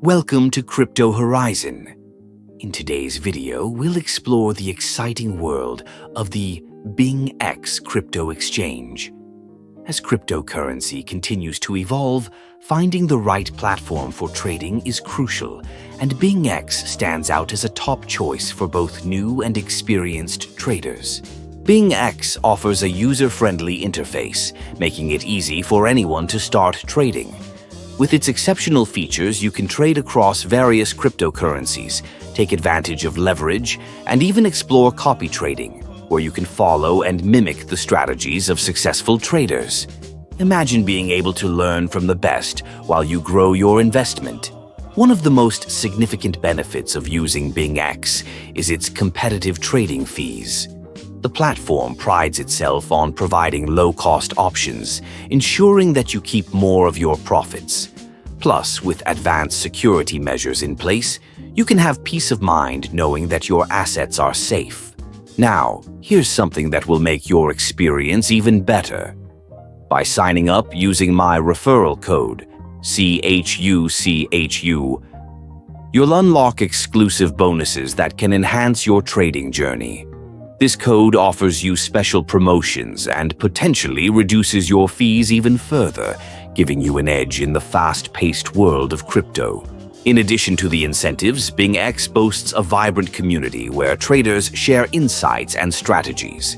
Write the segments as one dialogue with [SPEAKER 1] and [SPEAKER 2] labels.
[SPEAKER 1] Welcome to Crypto Horizon. In today's video, we'll explore the exciting world of the BingX crypto exchange. As cryptocurrency continues to evolve, finding the right platform for trading is crucial, and BingX stands out as a top choice for both new and experienced traders. BingX offers a user-friendly interface, making it easy for anyone to start trading. With its exceptional features, you can trade across various cryptocurrencies, take advantage of leverage, and even explore copy trading, where you can follow and mimic the strategies of successful traders. Imagine being able to learn from the best while you grow your investment. One of the most significant benefits of using BingX is its competitive trading fees. The platform prides itself on providing low-cost options, ensuring that you keep more of your profits. Plus, with advanced security measures in place, you can have peace of mind knowing that your assets are safe. Now, here's something that will make your experience even better. By signing up using my referral code, CHUCHU, you'll unlock exclusive bonuses that can enhance your trading journey. This code offers you special promotions and potentially reduces your fees even further, giving you an edge in the fast-paced world of crypto. In addition to the incentives, BingX boasts a vibrant community where traders share insights and strategies.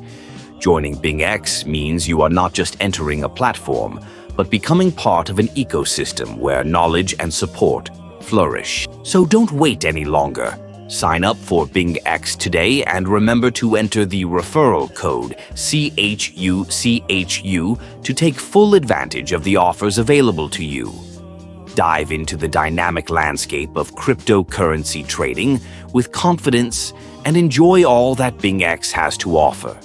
[SPEAKER 1] Joining BingX means you are not just entering a platform, but becoming part of an ecosystem where knowledge and support flourish. So don't wait any longer. Sign up for BingX today and remember to enter the referral code CHUCHU to take full advantage of the offers available to you. Dive into the dynamic landscape of cryptocurrency trading with confidence and enjoy all that BingX has to offer.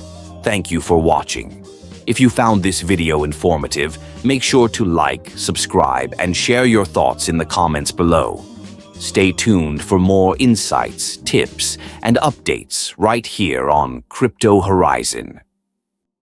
[SPEAKER 1] Thank you for watching. If you found this video informative, make sure to like, subscribe, and share your thoughts in the comments below. Stay tuned for more insights, tips, and updates right here on Crypto Horizon.